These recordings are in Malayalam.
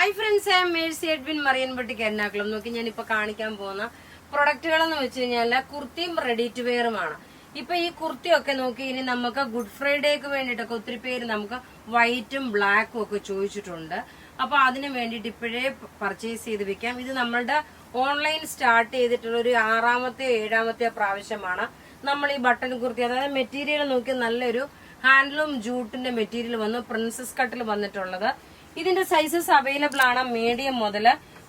Hi friends, I am Mercy Edwin മറിയൻപട്ടിക്ക് എറണാകുളം. നോക്കി ഞാനിപ്പോ കാണിക്കാൻ പോകുന്ന പ്രൊഡക്റ്റുകളെന്ന് വെച്ച് കഴിഞ്ഞാൽ കുർത്തിയും റെഡി ടു വെയറുമാണ്. ഇപ്പൊ ഈ കുർത്തിയൊക്കെ നോക്കി ഇനി നമുക്ക് ഗുഡ് ഫ്രൈഡേക്ക് വേണ്ടിയിട്ടൊക്കെ ഒത്തിരി പേര് നമുക്ക് വൈറ്റും ബ്ലാക്കും ഒക്കെ ചോദിച്ചിട്ടുണ്ട്. അപ്പൊ അതിന് വേണ്ടിയിട്ട് ഇപ്പോഴേ പർച്ചേസ് ചെയ്ത് വെക്കാം. ഇത് നമ്മളുടെ ഓൺലൈൻ സ്റ്റാർട്ട് ചെയ്തിട്ടുള്ള ഒരു 6-ാമത്തെയോ 7-ാമത്തെയോ പ്രാവശ്യമാണ് നമ്മൾ ഈ ബട്ടൺ കുർത്തി. അതായത് മെറ്റീരിയൽ നോക്കി നല്ലൊരു ഹാൻഡ്ലൂം ജൂട്ടിന്റെ മെറ്റീരിയൽ വന്ന് പ്രിൻസസ് കട്ടിൽ വന്നിട്ടുള്ളത്. ഇതിന്റെ സൈസസ് അവൈലബിൾ ആണ്. മീഡിയം മുതൽ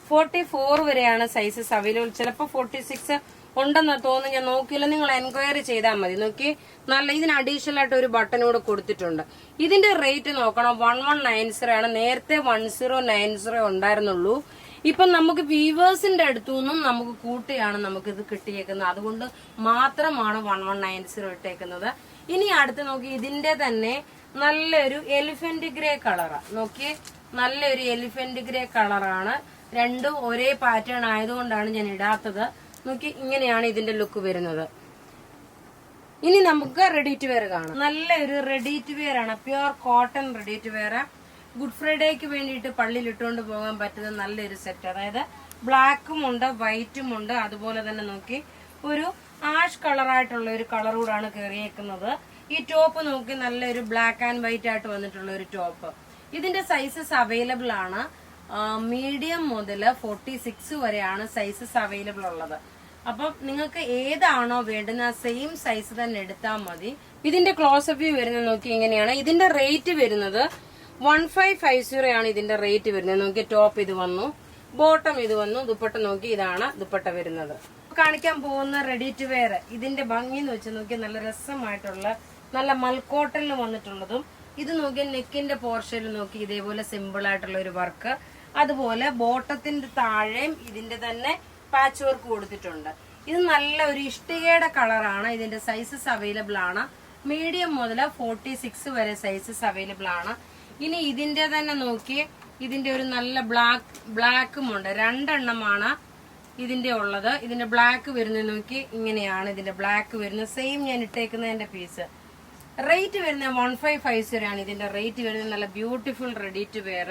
44 വരെയാണ് സൈസസ് അവൈലബിൾ. ചിലപ്പോൾ 46 ഉണ്ടെന്ന് തോന്നുന്നു, ഞാൻ നോക്കിയില്ല. നിങ്ങൾ എൻക്വയറി ചെയ്താൽ മതി. നോക്കി നല്ല ഇതിന് അഡീഷണൽ ആയിട്ട് ഒരു ബട്ടൺ കൂടെ കൊടുത്തിട്ടുണ്ട്. ഇതിന്റെ റേറ്റ് നോക്കണം, 1190 ആണ്. നേരത്തെ 1090 ഉണ്ടായിരുന്നുള്ളൂ. ഇപ്പൊ നമുക്ക് വീവേഴ്സിന്റെ അടുത്തുനിന്നും നമുക്ക് കൂട്ടിയാണ് നമുക്കിത് കിട്ടിയേക്കുന്നത്. അതുകൊണ്ട് മാത്രമാണ് 1190 ഇട്ടേക്കുന്നത്. ഇനി അടുത്ത് നോക്കി ഇതിന്റെ തന്നെ നല്ലൊരു എലിഫന്റ് ഗ്രേ കളറാ. നോക്കി നല്ലൊരു എലിഫന്റ് ഗ്രേ കളറാണ്. രണ്ടും ഒരേ പാറ്റേൺ ആയതുകൊണ്ടാണ് ഞാൻ ഇടാത്തത്. നോക്കി ഇങ്ങനെയാണ് ഇതിന്റെ ലുക്ക് വരുന്നത്. ഇനി നമുക്ക് റെഡി ടു വെയർ കാണാം. നല്ലൊരു റെഡി ടു വെയർ ആണ്, pure cotton ready to wear. Good ഫ്രൈഡേക്ക് വേണ്ടിയിട്ട് പള്ളിയിൽ ഇട്ടുകൊണ്ട് പോകാൻ പറ്റുന്ന നല്ലൊരു സെറ്റ്. അതായത് ബ്ലാക്കും ഉണ്ട്, വൈറ്റും ഉണ്ട്. അതുപോലെ തന്നെ നോക്കി ഒരു ആഷ് കളറായിട്ടുള്ള ഒരു കളർ കൂടാണ് കയറിയേക്കുന്നത്. ഈ ടോപ്പ് നോക്കി നല്ലൊരു ബ്ലാക്ക് ആൻഡ് വൈറ്റ് ആയിട്ട് വന്നിട്ടുള്ള ഒരു ടോപ്പ്. ഇതിന്റെ സൈസസ് അവൈലബിൾ ആണ്. മീഡിയം മുതൽ 46 വരെയാണ് സൈസസ് അവൈലബിൾ ഉള്ളത്. അപ്പം നിങ്ങൾക്ക് ഏതാണോ വേണ്ടുന്ന സെയിം സൈസ് തന്നെ എടുത്താൽ മതി. ഇതിന്റെ ക്ലോസ് വ്യൂ വരുന്നത് നോക്കി ഇങ്ങനെയാണ്. ഇതിന്റെ റേറ്റ് വരുന്നത് 1550 ആണ്. ഇതിന്റെ റേറ്റ് വരുന്നത് നോക്കി. ടോപ്പ് ഇത് വന്നു, ബോട്ടം ഇത് വന്നു, ദുപ്പട്ട നോക്കി ഇതാണ് ദുപ്പട്ട വരുന്നത്. കാണിക്കാൻ പോകുന്ന റെഡി ടു വെയർ ഇതിന്റെ ഭംഗി എന്ന് വെച്ച് നോക്കി നല്ല രസമായിട്ടുള്ള നല്ല മൽക്കോട്ടനിൽ വന്നിട്ടുള്ളതും. ഇത് നോക്കി നെക്കിന്റെ പോർഷനിൽ നോക്കി ഇതേപോലെ സിമ്പിൾ ആയിട്ടുള്ള ഒരു വർക്ക്. അതുപോലെ ബോട്ടത്തിന്റെ താഴെയും ഇതിന്റെ തന്നെ പാച്ച് വർക്ക് കൊടുത്തിട്ടുണ്ട്. ഇത് നല്ല ഒരു ഇഷ്ടികയുടെ കളറാണ്. ഇതിന്റെ സൈസസ് അവൈലബിൾ ആണ്. മീഡിയം മുതൽ 46 വരെ സൈസസ് അവൈലബിൾ ആണ്. ഇനി ഇതിന്റെ തന്നെ നോക്കി ഇതിന്റെ ഒരു നല്ല ബ്ലാക്കും ഉണ്ട്. 2 എണ്ണമാണ് ഇതിന്റെ ഉള്ളത്. ഇതിന്റെ ബ്ലാക്ക് വരുന്നത് നോക്കി ഇങ്ങനെയാണ്. ഇതിന്റെ ബ്ലാക്ക് വരുന്നത് സെയിം ഞാൻ ഇട്ടേക്കുന്നതിന്റെ പീസ്. റേറ്റ് വരുന്നത് 1550 ആണ്. ഇതിന്റെ റേറ്റ് വരുന്നത്. നല്ല beautiful ready to wear.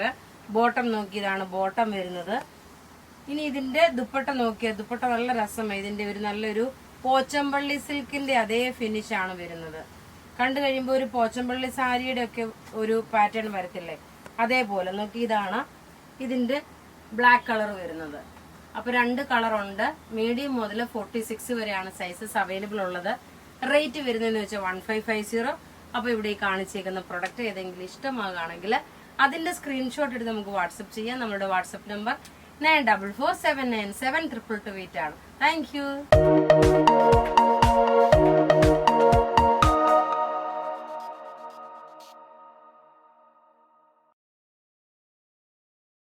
Bottom നോക്കി ഇതാണ് ബോട്ടം വരുന്നത്. ഇനി ഇതിന്റെ ദുപ്പട്ട നോക്കിയ ദുപ്പട്ട നല്ല രസമായി. ഇതിന്റെ ഒരു നല്ലൊരു പോച്ചമ്പള്ളി സിൽക്കിന്റെ അതേ ഫിനിഷ് ആണ് വരുന്നത്. കണ്ടു കഴിയുമ്പോൾ ഒരു പോച്ചമ്പള്ളി സാരിയുടെ ഒക്കെ ഒരു പാറ്റേൺ വരത്തില്ലേ, അതേപോലെ നോക്കി ഇതാണ് ഇതിന്റെ ബ്ലാക്ക് കളർ വരുന്നത്. അപ്പൊ 2 കളറുണ്ട്. മീഡിയം മുതൽ 46 വരെയാണ് സൈസസ് അവൈലബിൾ ഉള്ളത്. റേറ്റ് വരുന്നതെന്ന് വെച്ചാൽ 1550. അപ്പൊ ഇവിടെ ഈ കാണിച്ചേക്കുന്ന പ്രൊഡക്റ്റ് ഏതെങ്കിലും ഇഷ്ടമാകുകയാണെങ്കിൽ അതിന്റെ സ്ക്രീൻഷോട്ട് എടുത്ത് നമുക്ക് വാട്സപ്പ് ചെയ്യാം. നമ്മുടെ വാട്സപ്പ് നമ്പർ 9447972228 ആണ്. Thank you.